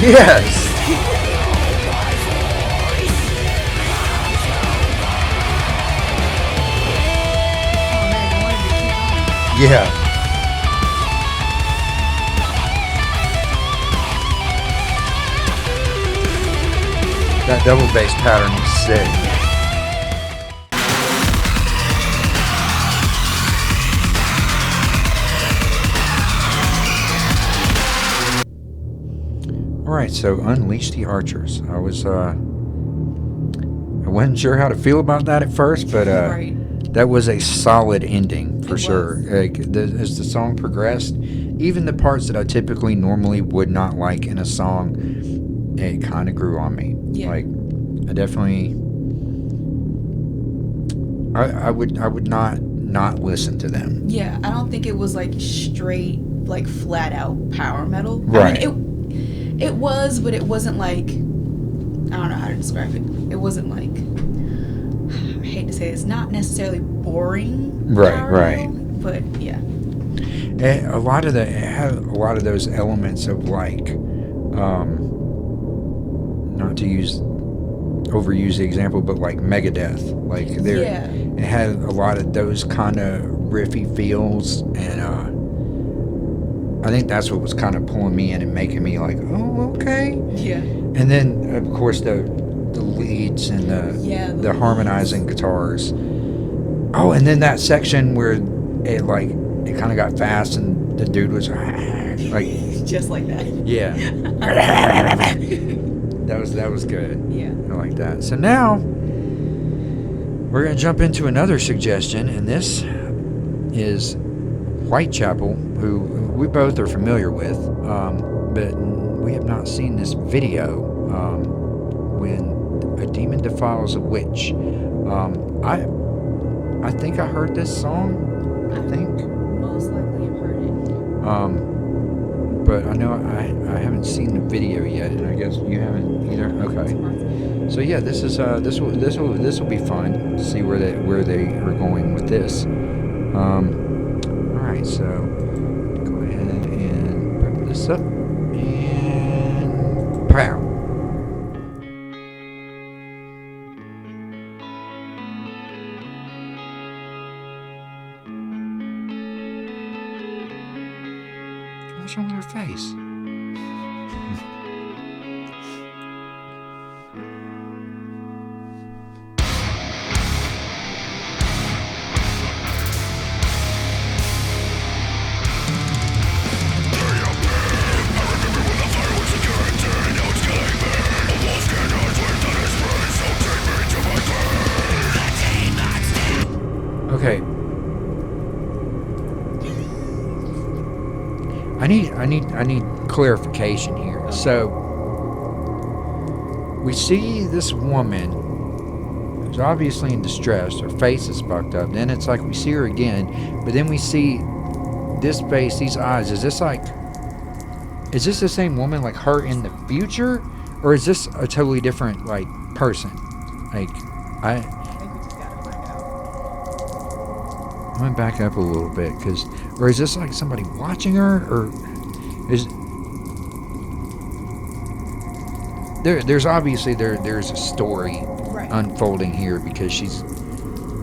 Yes. Yeah. That double bass pattern is sick. Alright, so Unleash the Archers. I wasn't sure how to feel about that at first, but Right. that was a solid ending for sure. Like, as the song progressed, even the parts that I typically normally would not like in a song, it kind of grew on me. Yeah. Like, I definitely, I would not listen to them. Yeah, I don't think it was like straight, like flat out power metal. Right. I mean, it was, but it wasn't like, I don't know how to describe it. It wasn't like, I hate to say it, it's not necessarily boring. Right, power right. metal, but yeah. It had a lot of those elements of like, not to overuse the example, but like Megadeth. Like Yeah. it had a lot of those kind of riffy feels, and I think that's what was kind of pulling me in and making me like, oh, okay. Yeah. And then of course the leads and the harmonizing guitars. Oh, and then that section where it kind of got fast and the dude was like Just like that. yeah. That was good. Yeah. I like that. So now we're going to jump into another suggestion, and this is Whitechapel, who we both are familiar with, but we have not seen this video. When a demon defiles a witch. I think I heard this song. I think. Most likely have heard it. But I know I haven't seen the video yet, and I guess you haven't either. Okay. So yeah, this will be fun to see where they are going with this. All right, so go ahead and put this up and pow. What's wrong with her face? Okay. I need clarification here. So we see this woman who's obviously in distress. Her face is fucked up. Then it's like we see her again, but then we see this face, these eyes. Is this the same woman, like her in the future, or is this a totally different like person? Like I think we just gotta find out. I'm gonna back up a little bit, or is this like somebody watching her, or is there's obviously there's a story Right. unfolding here, because she's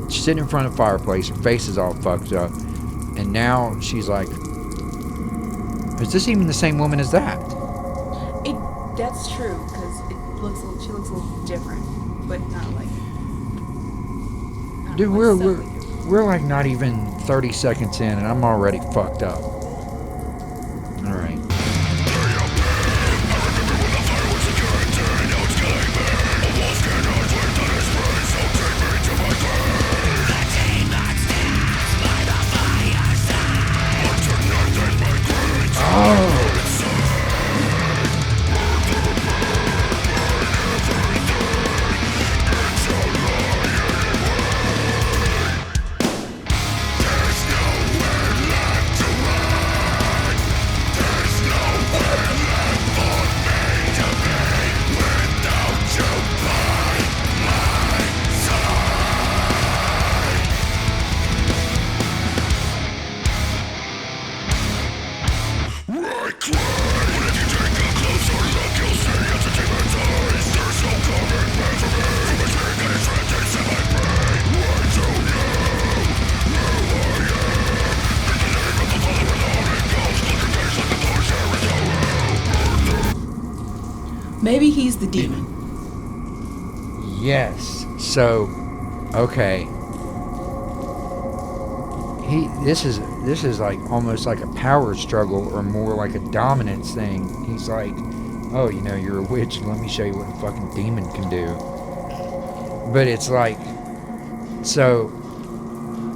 sitting in front of a fireplace, her face is all fucked up, and now she's like, is this even the same woman as that? That's true, because she looks a little different, but not like. Dude, we're like not even 30 seconds in, and I'm already fucked up. All right. Maybe he's the demon. Yes. So, okay. This is like almost like a power struggle, or more like a dominance thing. He's like, oh, you know, you're a witch. Let me show you what a fucking demon can do. But it's like, so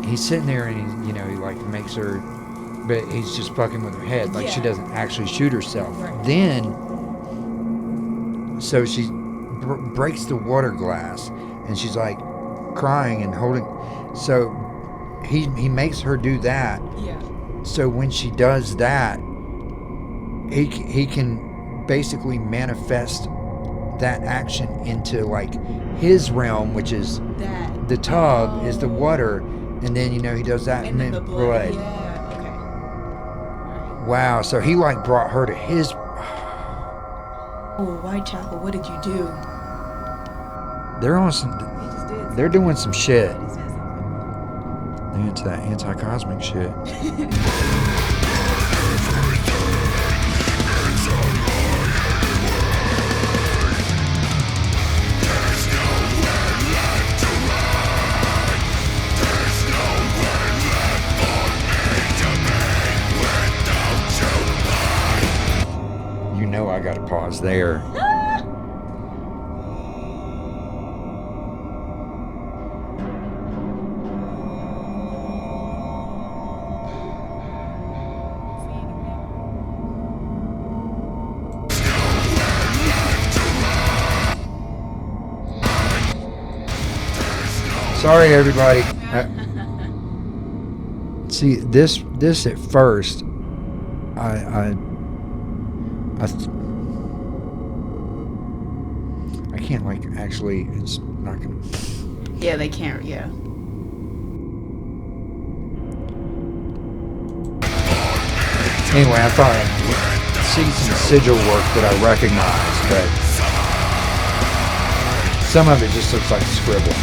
he's sitting there and he, you know, he like makes her, but he's just fucking with her head. Like she doesn't actually shoot herself. Right. Then, so she breaks the water glass and she's like crying and holding. So he makes her do that. Yeah. So when she does that, he can basically manifest that action into like his realm, which is That. the tub is the water, and then, you know, he does that and then the blood. Yeah. Okay. Right. Wow. So he like brought her to his. Oh, Whitechapel, what did you do? They're on some. He just did. They're doing some shit. He just did something. They're into that anti-cosmic shit. You know I gotta pause there. Sorry, everybody. See, this at first, I can't like actually. It's not gonna. Yeah, they can't. Yeah. Anyway, I thought I'd see some sigil work that I recognize, but some of it just looks like scribble.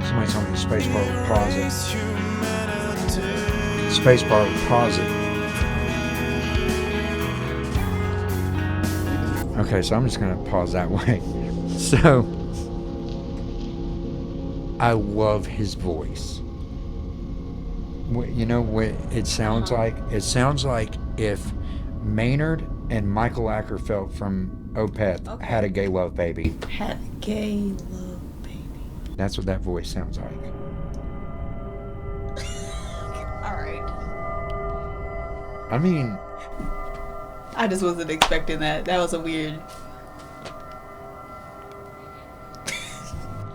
Somebody told me the spacebar would pause it. Spacebar would pause it. Okay, so I'm just gonna pause that way. So, I love his voice. You know what it sounds like? It sounds like if Maynard and Michael Ackerfeld from Opeth had a gay love baby. Had a gay love baby. That's what that voice sounds like. All right. I mean, I just wasn't expecting that. That was a weird.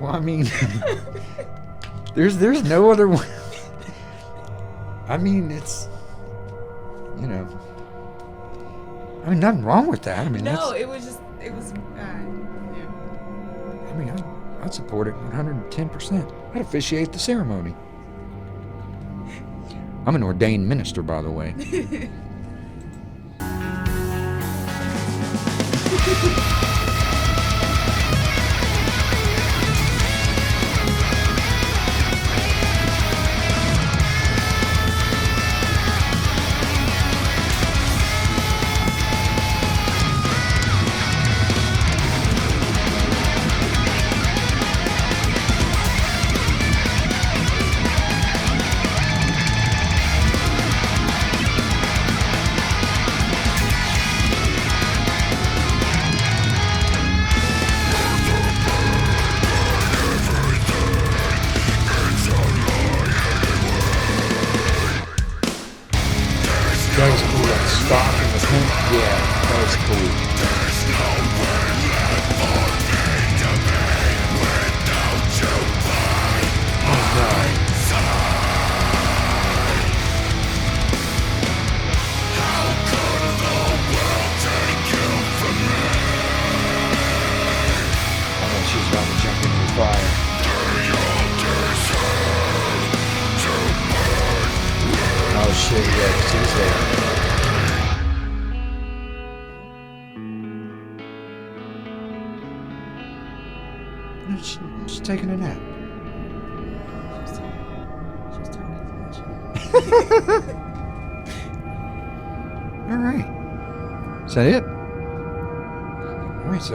well, I mean, there's no other way. I mean, it's, you know, I mean, nothing wrong with that. I mean, No, that's, it was. Yeah. I mean, I'd support it 110%. I'd officiate the ceremony. I'm an ordained minister, by the way. Yeah, that was cool. Oh god. I thought she was about to jump into the fire. Oh shit, yeah, 'cause he was there. No, she's taking a nap. She's totally flashy. Alright. Is that it? Alright, so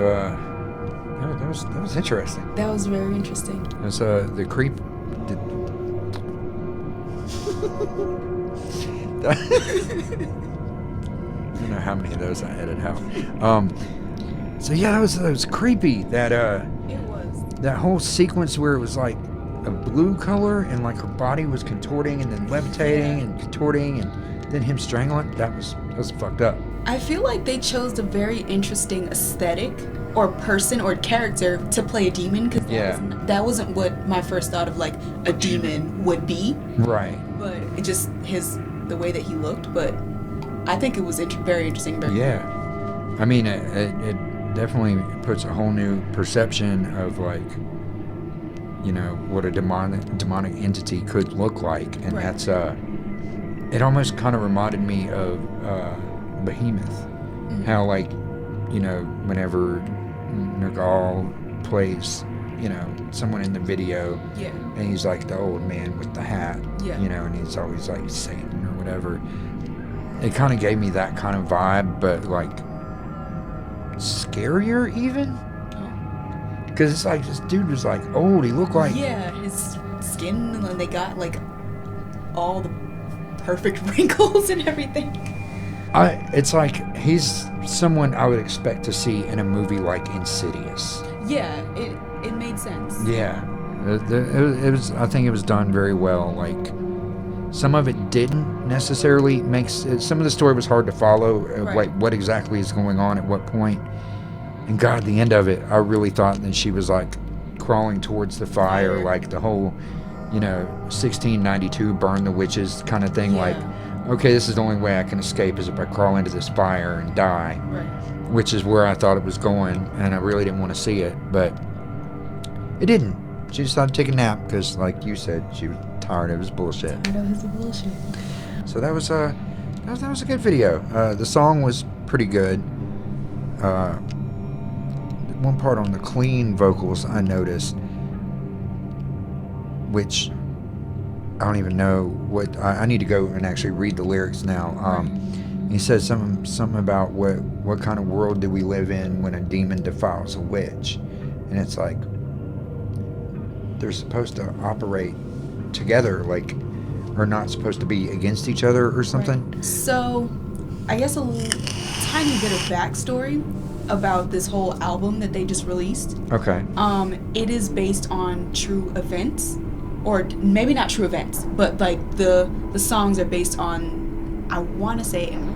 that was interesting. That was very interesting. That's the creep. I don't know how many of those I edited out. So yeah, that was creepy. That It was. that whole sequence where it was like a blue color and like her body was contorting and then levitating and contorting and then him strangling. That was fucked up. I feel like they chose a very interesting aesthetic or person or character to play a demon, because that wasn't what my first thought of like a demon would be. Right. But it just the way that he looked. But I think it was very interesting. Yeah. I mean, it definitely puts a whole new perception of like, you know, what a demonic entity could look like, and Right. that's it almost kind of reminded me of Behemoth. Mm-hmm. How like, you know, whenever Nergal plays, you know, someone in the video, Yeah. and he's like the old man with the hat, Yeah. you know, and he's always like Satan or whatever. It kind of gave me that kind of vibe, but like scarier even, because it's like this dude was like old. He looked like His skin, and then they got like all the perfect wrinkles and everything. It's like he's someone I would expect to see in a movie like Insidious. Yeah, it made sense. Yeah, it was. I think it was done very well. Like some of it didn't necessarily make. Some of the story was hard to follow. Right. Like what exactly is going on at what point. And God, the end of it, I really thought that she was like crawling towards the fire, like the whole, you know, 1692 burn the witches kind of thing. Yeah. Like, okay, this is the only way I can escape is if I crawl into this fire and die. Right. Which is where I thought it was going, and I really didn't want to see it, but it didn't. She decided to take a nap because, like you said, she was tired of his bullshit. I know his bullshit. So that was a good video. The song was pretty good. One part on the clean vocals I noticed, which I don't even know what. I need to go and actually read the lyrics now. He says something about what kind of world do we live in when a demon defiles a witch, and it's like they're supposed to operate together, like, or not supposed to be against each other or something. Right. So, I guess a tiny bit of backstory about this whole album that they just released. Okay. It is based on true events, or maybe not true events, but like the songs are based on, I want to say, and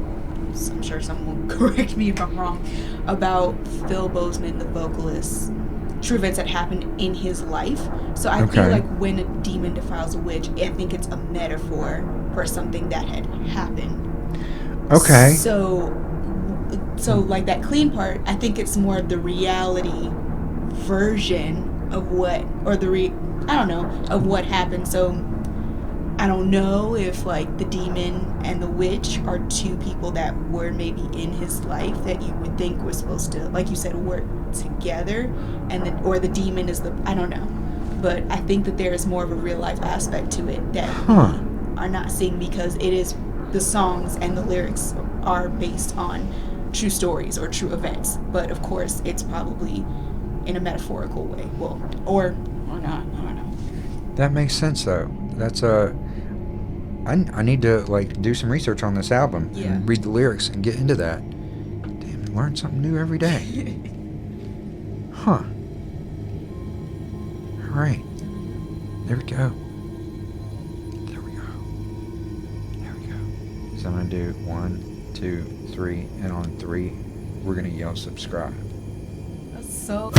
I'm sure someone will correct me if I'm wrong, about Phil Bozeman, the vocalist, true events that happened in his life. So I feel like when a demon defiles a witch, I think it's a metaphor for something that had happened. Okay. So like that clean part, I think it's more the reality version of what, or I don't know, of what happened. So I don't know if like the demon and the witch are two people that were maybe in his life that you would think were supposed to, like you said, work together, and then, or the demon is I don't know. But I think that there is more of a real life aspect to it that we are not seeing, because it is, the songs and the lyrics are based on true stories or true events. But of course, it's probably in a metaphorical way. Well, or not. I don't know. That makes sense though. That's I need to like do some research on this album and read the lyrics and get into that. Damn, learn something new every day. Huh. All right. There we go. There we go. So I'm gonna do 1, 2, 3, and on 3, we're gonna yell subscribe. That's so.